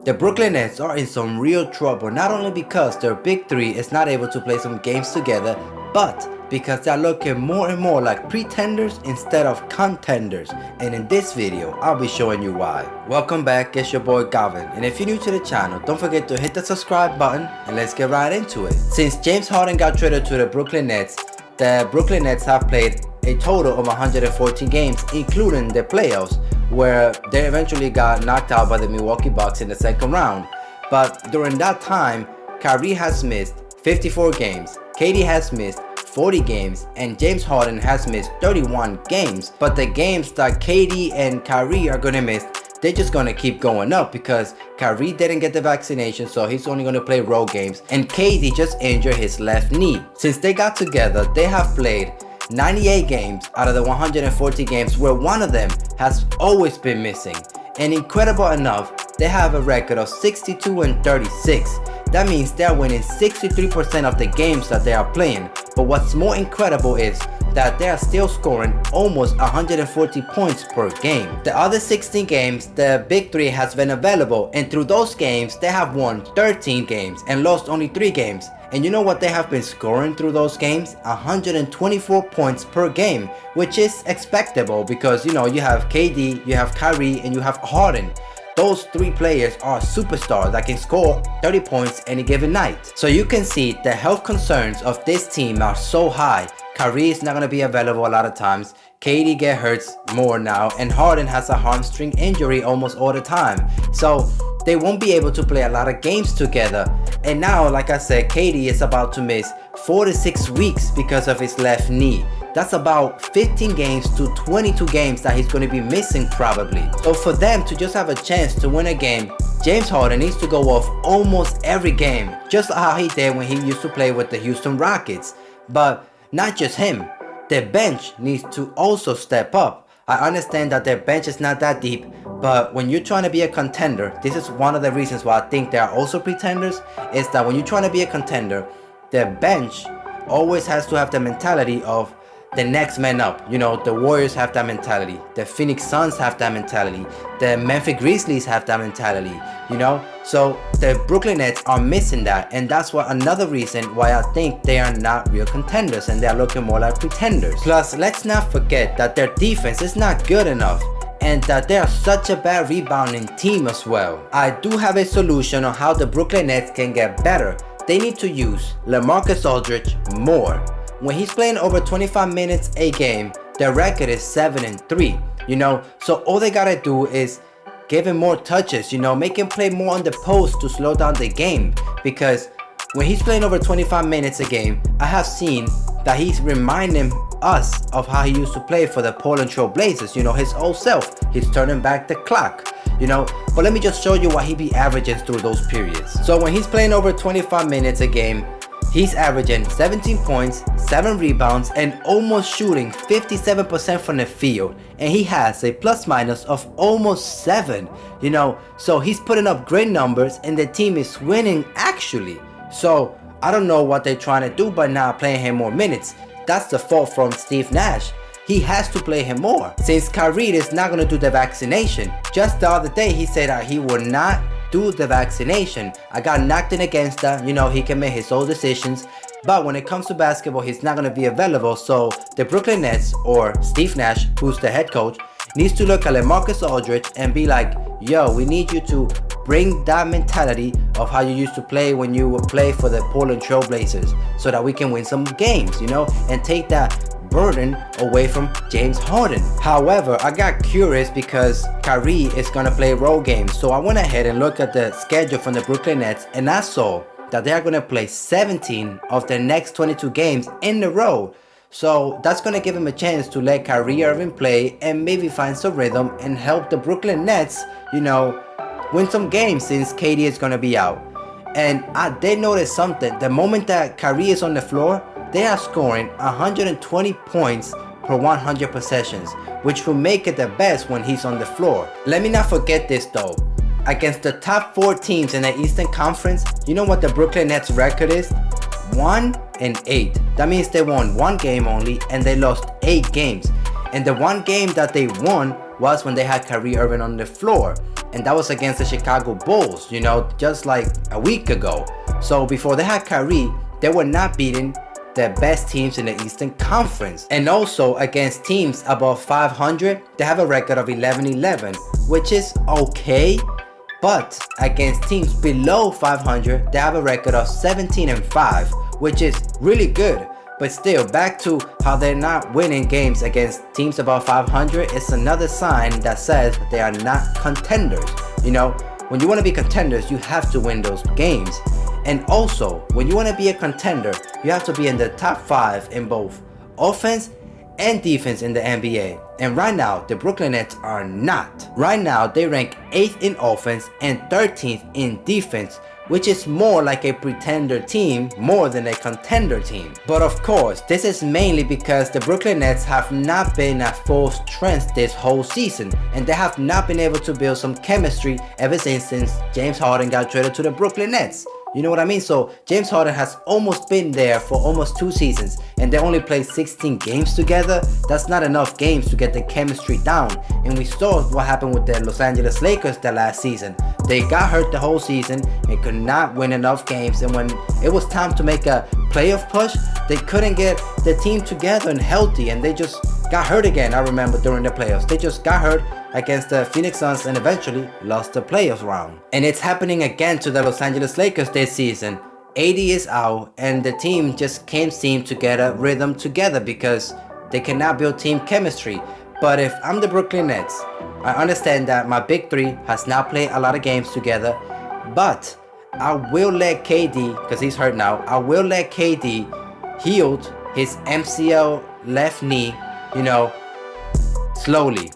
The Brooklyn Nets are in some real trouble, not only because their big three is not able to play some games together, but because they're looking more and more like pretenders instead of contenders. And in this video, I'll be showing you why. Welcome back, it's your boy Gavin, and if you're new to the channel, don't forget to hit the subscribe button and let's get right into it. Since James Harden got traded to the Brooklyn Nets have played a total of 114 games, including the playoffs, where they eventually got knocked out by the Milwaukee Bucks in the second round. But during that time, Kyrie has missed 54 games, KD has missed 40 games, and James Harden has missed 31 games. But the games that KD and Kyrie are gonna miss, they're just gonna keep going up because Kyrie didn't get the vaccination, so he's only gonna play road games, and KD just injured his left knee. Since they got together, they have played 98 games out of the 140 games, where one of them has always been missing. And incredible enough, they have a record of 62-36. That means they're winning 63% of the games that they are playing. But what's more incredible is that they are still scoring almost 140 points per game. The other 16 games, the big three has been available, and through those games, they have won 13 games and lost only 3 games. And you know what they have been scoring through those games? 124 points per game, which is expectable because, you know, you have KD, you have Kyrie, and you have Harden. Those 3 players are superstars that can score 30 points any given night. So you can see the health concerns of this team are so high. Kyrie is not going to be available a lot of times. KD gets hurt more now, and Harden has a hamstring injury almost all the time. So they won't be able to play a lot of games together. And now, like I said, KD is about to miss 4 to 6 weeks because of his left knee. That's about 15 games to 22 games that he's going to be missing probably. So for them to just have a chance to win a game, James Harden needs to go off almost every game, just like how he did when he used to play with the Houston Rockets. But not just him, their bench needs to also step up. I understand that their bench is not that deep, but when you're trying to be a contender, this is one of the reasons why I think they are also pretenders, is that when you're trying to be a contender, their bench always has to have the mentality of the next man up. You know, the Warriors have that mentality, the Phoenix Suns have that mentality, the Memphis Grizzlies have that mentality, you know. So the Brooklyn Nets are missing that, and that's why another reason why I think they are not real contenders and they are looking more like pretenders. Plus, let's not forget that their defense is not good enough, and that they are such a bad rebounding team as well. I do have a solution on how the Brooklyn Nets can get better. They need to use LaMarcus Aldridge more. When he's playing over 25 minutes a game, their record is 7-3, you know. So all they gotta do is give him more touches, you know, make him play more on the post to slow down the game. Because when he's playing over 25 minutes a game, I have seen that he's reminding us of how he used to play for the Portland Trail Blazers, you know, his old self. He's turning back the clock, you know. But let me just show you what he be averaging through those periods. So when he's playing over 25 minutes a game, he's averaging 17 points, 7 rebounds, and almost shooting 57% from the field. And he has a plus minus of almost 7, you know. So he's putting up great numbers and the team is winning actually. So I don't know what they're trying to do by not playing him more minutes. That's the fault from Steve Nash. He has to play him more. Since Kyrie is not going to do the vaccination. Just the other day he said that he will not do the vaccination. I got knocked in against that. You know, he can make his own decisions, but when it comes to basketball, he's not going to be available. So the Brooklyn Nets, or Steve Nash, who's the head coach, needs to look at LaMarcus Aldridge and be like, yo, we need you to bring that mentality of how you used to play when you would play for the Portland Trail Blazers, so that we can win some games, you know, and take that burden away from James Harden. However, I got curious because Kyrie is gonna play road games, so I went ahead and looked at the schedule from the Brooklyn Nets, and I saw that they are gonna play 17 of their next 22 games in a row. So that's gonna give him a chance to let Kyrie Irving play and maybe find some rhythm and help the Brooklyn Nets, you know, win some games since KD is gonna be out. And I did notice something. The moment that Kyrie is on the floor, they are scoring 120 points per 100 possessions, which will make it the best when he's on the floor. Let me not forget this though. Against the top 4 teams in the Eastern Conference, you know what the Brooklyn Nets record is? 1-8. That means they won 1 game only and they lost 8 games. And the 1 game that they won was when they had Kyrie Irving on the floor. and that was against the Chicago Bulls, you know, just like a week ago. So before they had Kyrie, they were not beating the best teams in the Eastern Conference. And also against teams above 500, they have a record of 11-11, which is okay. But against teams below 500, they have a record of 17-5, which is really good. But still, back to how they're not winning games against teams above 500, it's another sign that says they are not contenders. You know, when you want to be contenders, you have to win those games. And also, when you want to be a contender, you have to be in the top 5 in both offense and defense in the NBA. And right now, the Brooklyn Nets are not. Right now, they rank 8th in offense and 13th in defense, which is more like a pretender team more than a contender team. But of course, this is mainly because the Brooklyn Nets have not been at full strength this whole season, and they have not been able to build some chemistry ever since James Harden got traded to the Brooklyn Nets. You know what I mean? So James Harden has almost been there for almost 2 seasons, and they only played 16 games together. That's not enough games to get the chemistry down. And we saw what happened with the Los Angeles Lakers the last season. They got hurt the whole season and could not win enough games, and when it was time to make a playoff push, they couldn't get the team together and healthy, and they just got hurt again. I remember during the playoffs, they just got hurt against the Phoenix Suns and eventually lost the playoffs round. And it's happening again to the Los Angeles Lakers this season. AD is out, and the team just can't seem to get a rhythm together because they cannot build team chemistry. But if I'm the Brooklyn Nets, I understand that my big 3 has not played a lot of games together, but I will let KD, because he's hurt now, I will let KD heal his MCL left knee, you know, slowly.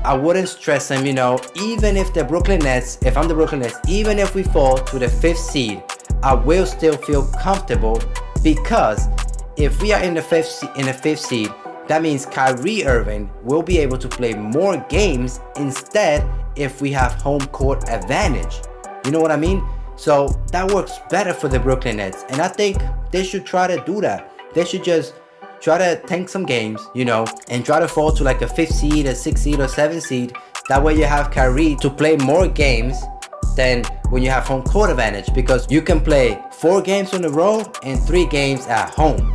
I wouldn't stress him, you know, even if the Brooklyn Nets, if I'm the Brooklyn Nets, even if we fall to the 5th seed, I will still feel comfortable, because if we are in the 5th seed, that means Kyrie Irving will be able to play more games instead if we have home court advantage. You know what I mean? So that works better for the Brooklyn Nets, and I think they should try to do that. They should just try to tank some games, you know, and try to fall to like a 5th seed, a 6th seed, or 7th seed. That way you have Kyrie to play more games than when you have home court advantage, because you can play 4 games on the road and 3 games at home.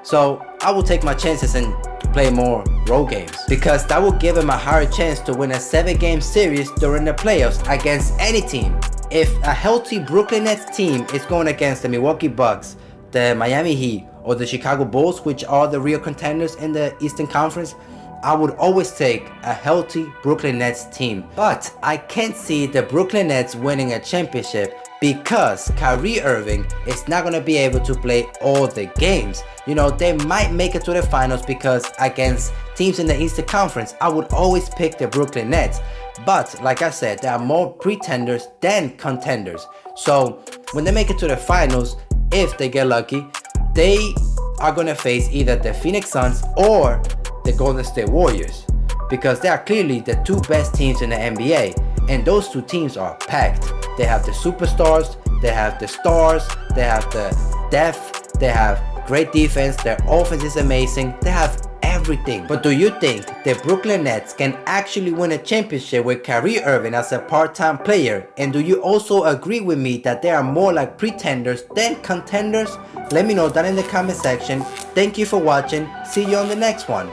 So I will take my chances and play more road games, because that will give him a higher chance to win a 7-game series during the playoffs against any team. If a healthy Brooklyn Nets team is going against the Milwaukee Bucks, the Miami Heat, or the Chicago Bulls, which are the real contenders in the Eastern Conference, I would always take a healthy Brooklyn Nets team. But I can't see the Brooklyn Nets winning a championship because Kyrie Irving is not going to be able to play all the games. You know, they might make it to the finals, because against teams in the Eastern Conference, I would always pick the Brooklyn Nets. But like I said, there are more pretenders than contenders. So when they make it to the finals, if they get lucky, they are going to face either the Phoenix Suns or the Golden State Warriors, because they are clearly the 2 best teams in the NBA, and those 2 teams are packed. They have the superstars, they have the stars, they have the depth, they have great defense, their offense is amazing, they have everything. But do you think the Brooklyn Nets can actually win a championship with Kyrie Irving as a part-time player? And do you also agree with me that they are more like pretenders than contenders? Let me know down in the comment section. Thank you for watching. See you on the next one.